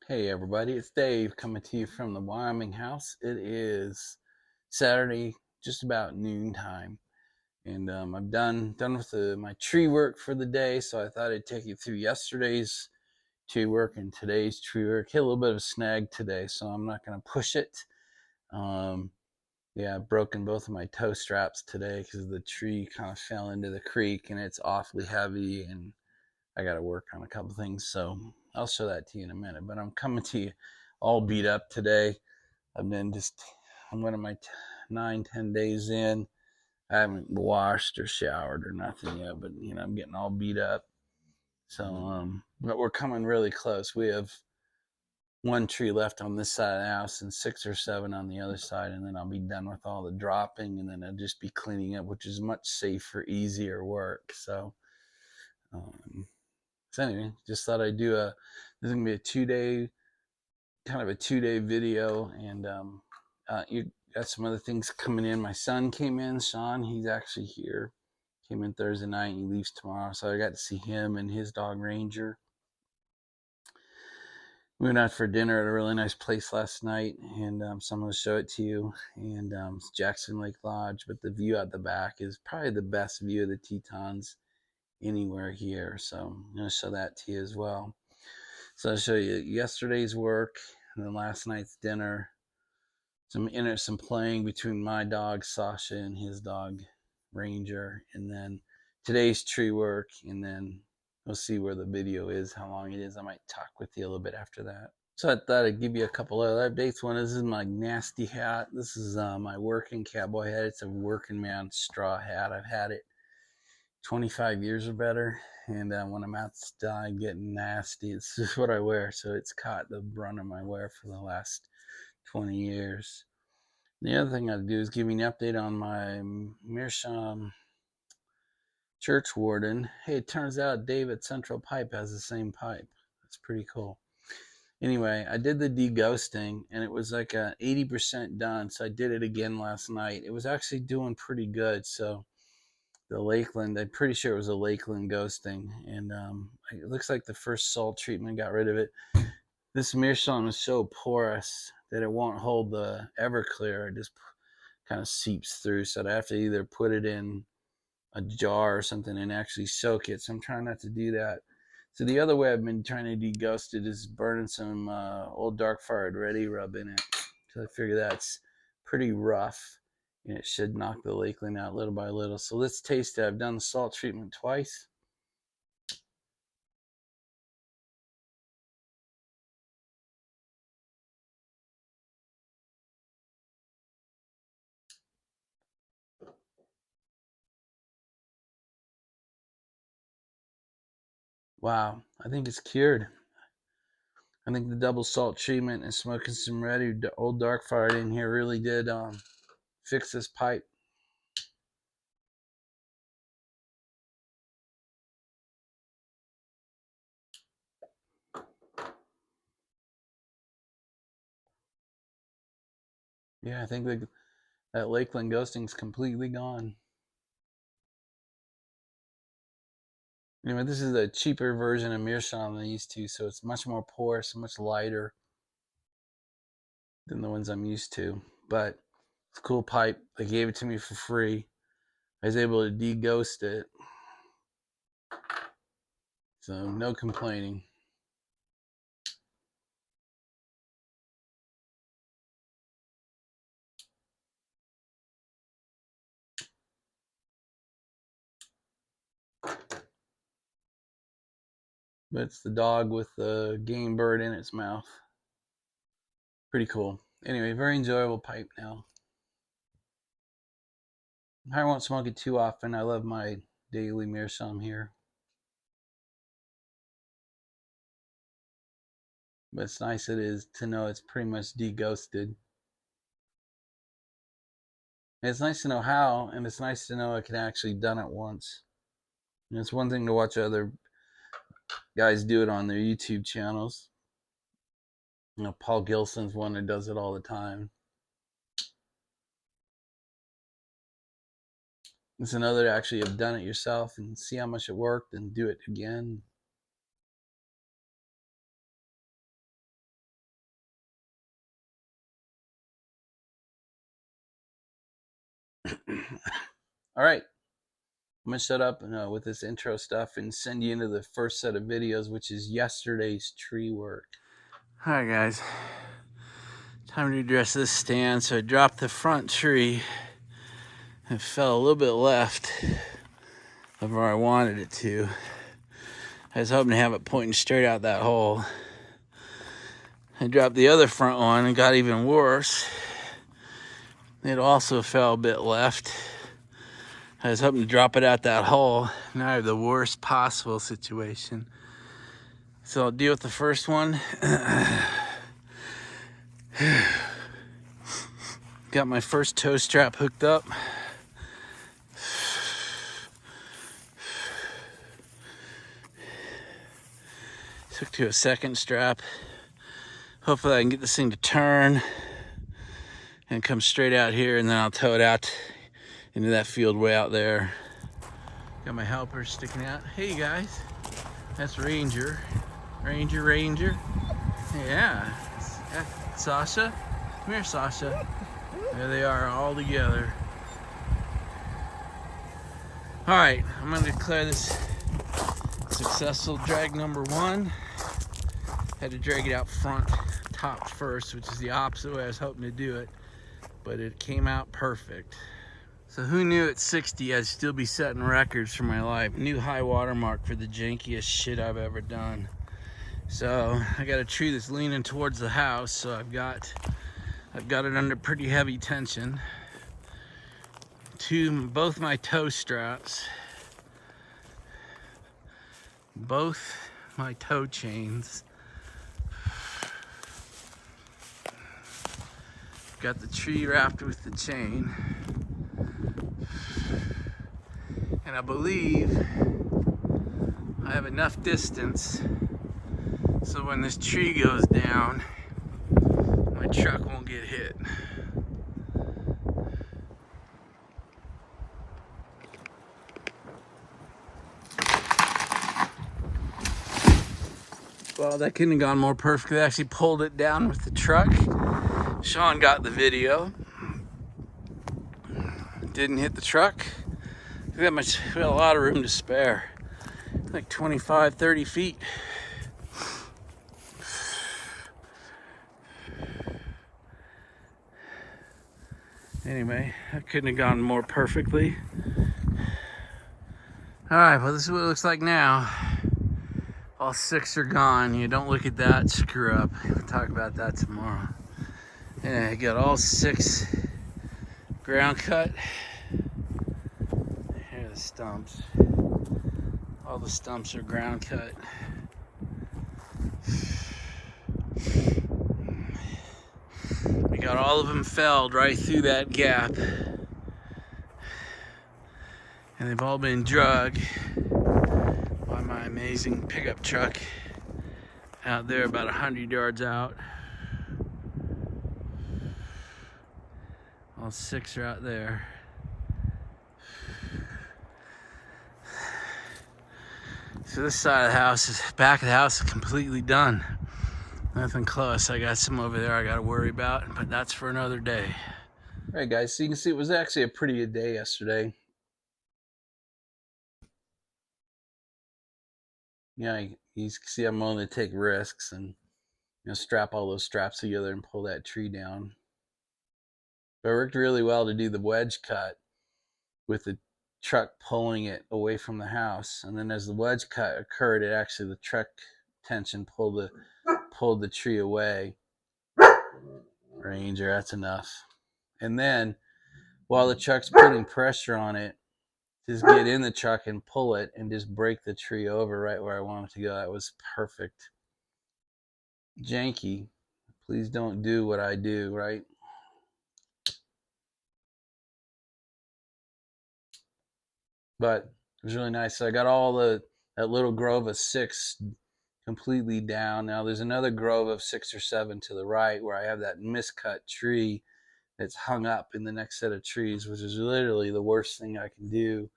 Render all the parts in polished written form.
Hey everybody, it's Dave coming to you from the Wyoming house. It is Saturday, just about noontime, and I'm done with my tree work for the day. So I thought I'd take you through yesterday's tree work and today's tree work. Hit a little bit of a snag today, so I'm not going to push it. Um, yeah, I've broken both of my toe straps today because the tree kind of fell into the creek and it's awfully heavy, and I got to work on a couple things. So I'll show that to you in a minute. But I'm coming to you all beat up today. I'm one of my 9-10 days in. I haven't washed or showered or nothing yet, but I'm getting all beat up. So, but we're coming really close. We have one tree left on this side of the house and 6 or 7 on the other side, and then I'll be done with all the dropping, and then I'll just be cleaning up, which is much safer, easier work. Um, so anyway, just thought I'd do a. This is gonna be a 2 day, kind of a 2 day video, and you got some other things coming in. My son came in, Sean. He's actually here. Came in Thursday night. And he leaves tomorrow, so I got to see him and his dog Ranger. We went out for dinner at a really nice place last night, and so I'm going to show it to you. And it's Jackson Lake Lodge, but the view out the back is probably the best view of the Tetons anywhere here. So I'm going to show that to you as well. So I'll show you yesterday's work and then last night's dinner. Some playing between my dog Sasha and his dog Ranger, and then today's tree work, and then we'll see where the video is, how long it is. I might talk with you a little bit after that. So I thought I'd give you a couple other updates. One is my nasty hat. This is my working cowboy hat. It's a working man straw hat. I've had it 25 years or better, and when I'm outside getting nasty, it's just what I wear. So it's caught the brunt of my wear for the last 20 years. The other thing I'd do is give you an update on my Meerschaum church warden. Hey, it turns out Dave at Central Pipe has the same pipe. That's pretty cool. Anyway, I did the deghosting, and it was like 80% done. So I did it again last night. It was actually doing pretty good. So the Lakeland, I'm pretty sure it was a Lakeland ghosting, and it looks like the first salt treatment got rid of it. This Meerschaum is so porous that it won't hold the Everclear. It just kind of seeps through, so I have to either put it in a jar or something and actually soak it. So I'm trying not to do that. So the other way I've been trying to deghost it is burning some old dark fired ready rub in it. So I figure that's pretty rough, and it should knock the Lakeland out little by little. So let's taste it. I've done the salt treatment twice. Wow, I think it's cured. I think the double salt treatment and smoking some ready old dark fired in here really did fix this pipe. Yeah, I think that Lakeland ghosting's completely gone. Anyway, this is a cheaper version of Meerschaum than I used to, so it's much more porous, much lighter than the ones I'm used to. But it's a cool pipe. They gave it to me for free. I was able to deghost it, so no complaining. But it's the dog with the game bird in its mouth. Pretty cool. Anyway, very enjoyable pipe now. I won't smoke it too often. I love my daily Meerschaum here. But it's nice it is to know it's pretty much deghosted. And it's nice to know how, and it's nice to know I can actually done it once. And it's one thing to watch other guys do it on their YouTube channels. Paul Gilson's one that does it all the time. It's another to actually have done it yourself and see how much it worked and do it again. All right. I'm going to shut up with this intro stuff and send you into the first set of videos, which is yesterday's tree work. All right, guys. Time to address this stand. So I dropped the front tree. It fell a little bit left of where I wanted it to. I was hoping to have it pointing straight out that hole. I dropped the other front one and got even worse. It also fell a bit left. I was hoping to drop it out that hole. Now I have the worst possible situation. So I'll deal with the first one. Got my first toe strap hooked up. Took to a second strap. Hopefully I can get this thing to turn and come straight out here, and then I'll tow it out into that field way out there. Got my helpers sticking out. Hey guys, that's Ranger. Ranger. Yeah. Sasha. Come here, Sasha. There they are all together. All right, I'm gonna declare this successful drag number 1. Had to drag it out front, top first, which is the opposite way I was hoping to do it, but it came out perfect. So who knew at 60 I'd still be setting records for my life. New high water mark for the jankiest shit I've ever done. So I got a tree that's leaning towards the house, so I've got it under pretty heavy tension. Both my toe straps, both my toe chains. Got the tree wrapped with the chain. And I believe I have enough distance so when this tree goes down, my truck won't get hit. Well, that couldn't have gone more perfectly. I actually pulled it down with the truck. Sean got the video. Didn't hit the truck. We got a lot of room to spare. Like 25, 30 feet. Anyway, that couldn't have gone more perfectly. All right, well, this is what it looks like now. All 6 are gone. You don't look at that, screw up. We'll talk about that tomorrow. Yeah, I got all 6 ground cut. Here are the stumps. All the stumps are ground cut. We got all of them felled right through that gap. And they've all been drug by my amazing pickup truck out there about 100 yards out. All 6 are out there. So this side of the house, back of the house is completely done. Nothing close. I got some over there I got to worry about, but that's for another day. All right, guys, so you can see it was actually a pretty good day yesterday. Yeah, you can see I'm willing to take risks and strap all those straps together and pull that tree down. But it worked really well to do the wedge cut with the truck pulling it away from the house, and then as the wedge cut occurred, the truck tension pulled the tree away. Ranger, that's enough. And then while the truck's putting pressure on it, just get in the truck and pull it and just break the tree over right where I want it to go. That was perfect. Janky, please don't do what I do, right? But it was really nice. So I got that little grove of 6 completely down. Now there's another grove of 6 or 7 to the right where I have that miscut tree that's hung up in the next set of trees, which is literally the worst thing I can do.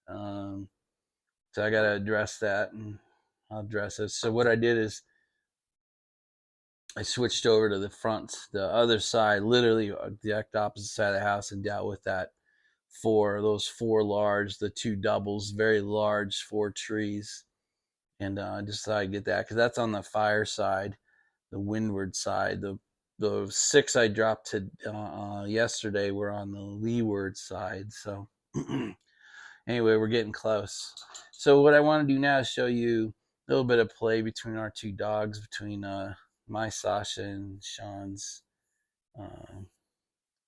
So I got to address that, and I'll address it. So what I did is I switched over to the front, the other side, literally the exact opposite side of the house, and dealt with that four large, the two doubles, very large 4 trees. And I decided to get that because that's on the fire side, the windward side. The 6 I dropped to yesterday were on the leeward side. So anyway, we're getting close. So what I want to do now is show you a little bit of play between our two dogs, between my Sasha and Sean's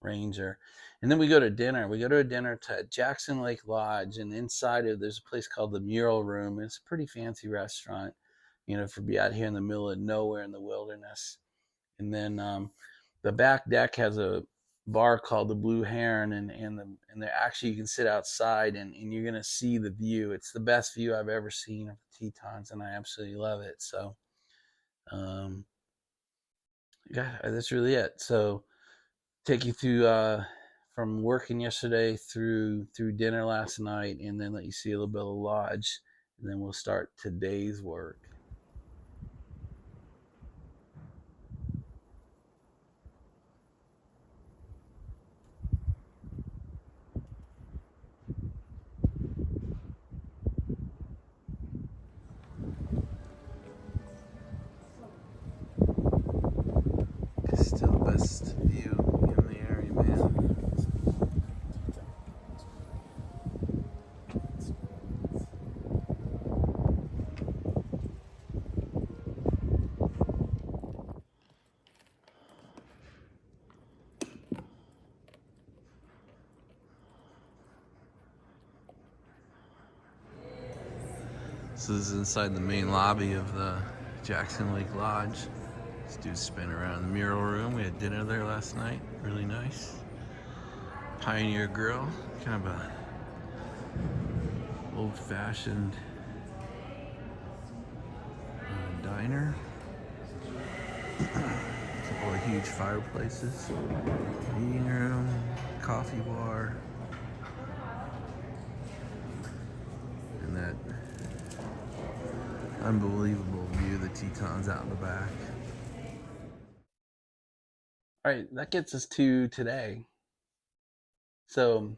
Ranger. And then we go to dinner. We go to a dinner to Jackson Lake Lodge, and inside of there's a place called the Mural Room. It's a pretty fancy restaurant, for be out here in the middle of nowhere in the wilderness. And then the back deck has a bar called the Blue Heron, and there actually you can sit outside and you're gonna see the view. It's the best view I've ever seen of the Tetons, and I absolutely love it. So yeah, that's really it. So take you through from working yesterday through dinner last night, and then let you see a little bit of the lodge, and then we'll start today's work. Still the best view in the area, man. So this is inside the main lobby of the Jackson Lake Lodge. This dude's spinning around the Mural Room. We had dinner there last night. Really nice. Pioneer Grill. Kind of a old-fashioned diner. A couple of huge fireplaces. Eating room. Coffee bar. And that unbelievable view of the Tetons out in the back. All right, that gets us to today. So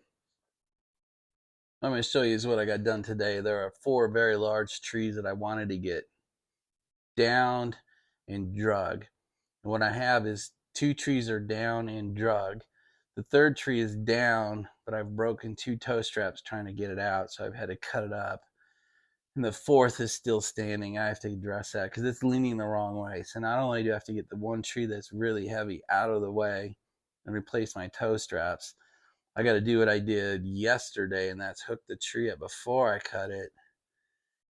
I'm going to show you is what I got done today. There are 4 very large trees that I wanted to get downed and drug. And what I have is 2 trees are down and drug. The 3rd tree is down, but I've broken 2 toe straps trying to get it out, so I've had to cut it up. And the 4th is still standing. I have to address that because it's leaning the wrong way. So not only do I have to get the one tree that's really heavy out of the way and replace my toe straps, I got to do what I did yesterday, and that's hook the tree up before I cut it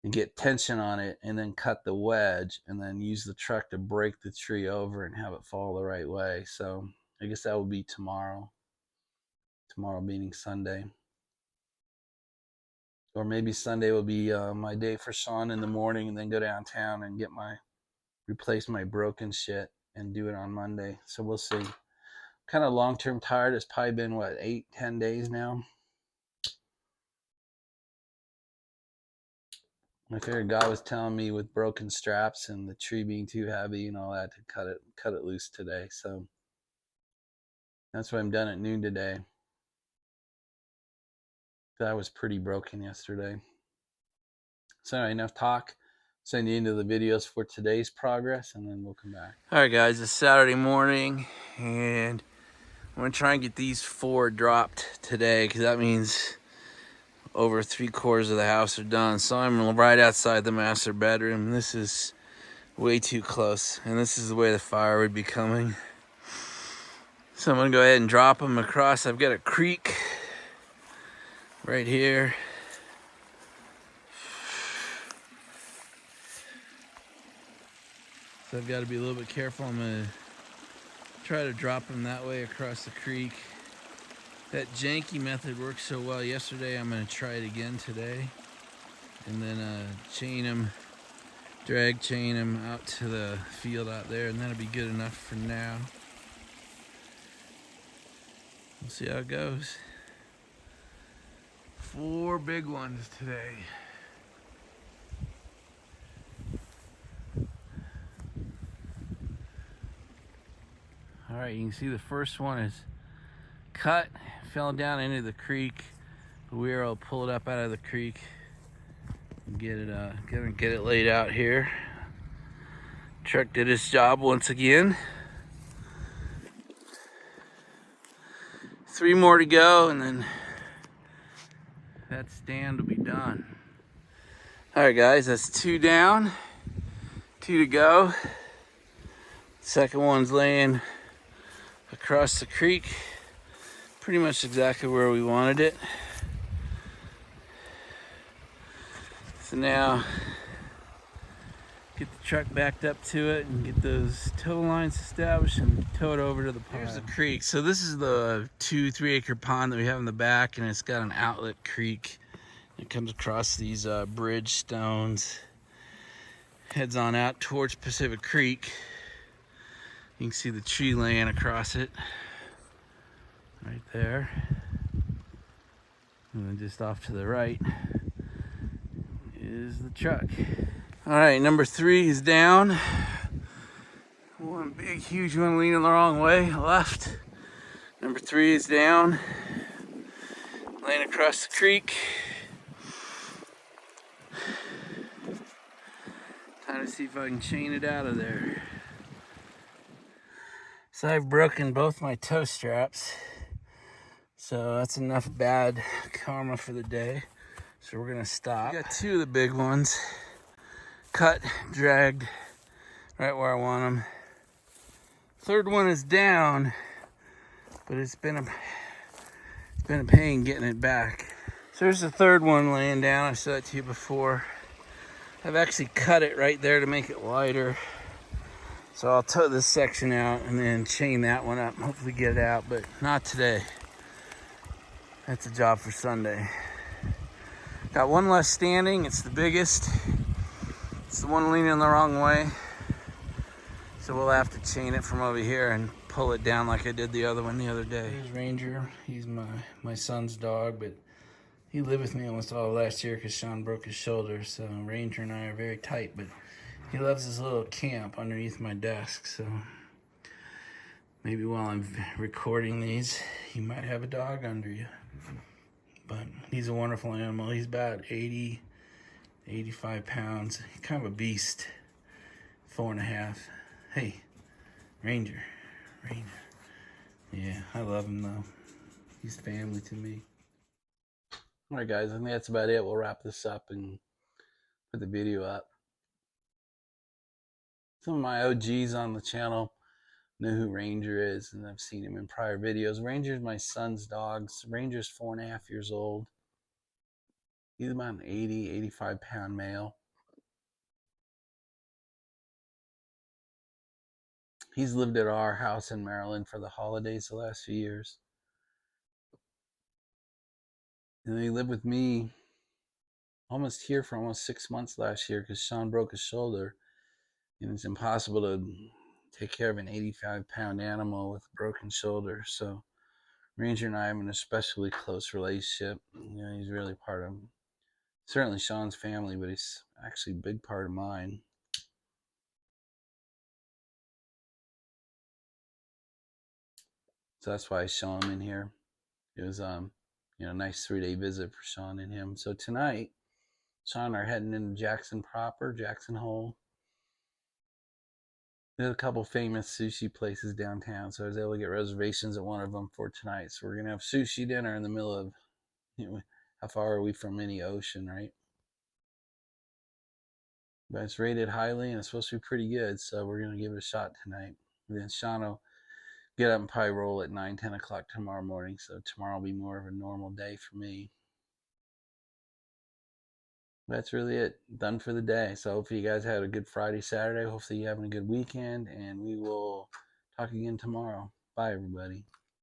and get tension on it, and then cut the wedge, and then use the truck to break the tree over and have it fall the right way. So I guess that will be tomorrow. Tomorrow being Sunday. Or maybe Sunday will be my day for Sean in the morning, and then go downtown and replace my broken shit and do it on Monday. So we'll see. Kind of long-term tired. It's probably been 8-10 days now. I figured God was telling me with broken straps and the tree being too heavy and all that to cut it loose today. So that's what I'm done at noon today. That was pretty broken yesterday. So anyway, enough talk. Send you into the videos for today's progress, and then we'll come back. All right, guys, it's Saturday morning, and I'm gonna try and get these 4 dropped today, because that means over 3/4 of the house are done. So I'm right outside the master bedroom. This is way too close, and this is the way the fire would be coming. So I'm gonna go ahead and drop them across. I've got a creek right here. So I've got to be a little bit careful. I'm gonna try to drop them that way across the creek. That janky method worked so well yesterday. I'm gonna try it again today, and then chain them, drag chain them out to the field out there, and that'll be good enough for now. We'll see how it goes. 4 big ones today. All right, you can see the first one is cut, fell down into the creek, but we were able to pull it up out of the creek and get it laid out here. Truck did its job once again. 3 more to go, and then that stand will be done. All right, guys, that's 2 down, 2 to go. Second one's laying across the creek, pretty much exactly where we wanted it. So now, get the truck backed up to it and get those tow lines established and tow it over to the pond. Here's the creek. So this is the 2-3 acre pond that we have in the back, and it's got an outlet creek. It comes across these bridge stones, heads on out towards Pacific Creek. You can see the tree laying across it right there. And then just off to the right is the truck. All right, number 3 is down. One big, huge one leaning the wrong way, left. Number 3 is down, laying across the creek. Time to see if I can chain it out of there. So I've broken both my tow straps. So that's enough bad karma for the day. So we're gonna stop. We got 2 of the big ones. Cut, dragged, right where I want them. Third one is down, but it's been a pain getting it back. So there's the third one laying down. I said that to you before. I've actually cut it right there to make it lighter. So I'll tow this section out and then chain that one up and hopefully get it out, but not today. That's a job for Sunday. Got one less standing. It's the biggest. It's the one leaning the wrong way. So we'll have to chain it from over here and pull it down like I did the other one the other day. Here's Ranger. He's my son's dog, but he lived with me almost all last year because Sean broke his shoulder. So Ranger and I are very tight, but he loves his little camp underneath my desk. So maybe while I'm recording these, you might have a dog under you. But he's a wonderful animal. He's about 80, 85 pounds. He's kind of a beast. 4.5. Hey, Ranger. Yeah, I love him though. He's family to me. All right, guys, I think that's about it. We'll wrap this up and put the video up. Some of my OGs on the channel know who Ranger is, and I've seen him in prior videos. Ranger's my son's dog. Ranger's 4.5 years old. He's about an 80, 85 pound male. He's lived at our house in Maryland for the holidays the last few years. And he lived with me almost here for almost 6 months last year because Sean broke his shoulder. And it's impossible to take care of an 85 pound animal with a broken shoulder. So Ranger and I have an especially close relationship. You know, he's really part of certainly Sean's family, but he's actually a big part of mine. So that's why I show him in here. It was you know, a nice 3-day visit for Sean and him. So tonight, Sean are heading into Jackson proper, Jackson Hole. There's a couple famous sushi places downtown, so I was able to get reservations at one of them for tonight. So we're gonna have sushi dinner in the middle of, you know, how far are we from any ocean, right? But it's rated highly and it's supposed to be pretty good, so we're gonna give it a shot tonight. And then Sean will get up and probably roll at 9, 10 o'clock tomorrow morning. So tomorrow will be more of a normal day for me. That's really it. Done for the day. So hopefully you guys had a good Friday, Saturday. Hopefully you're having a good weekend, and we will talk again tomorrow. Bye, everybody.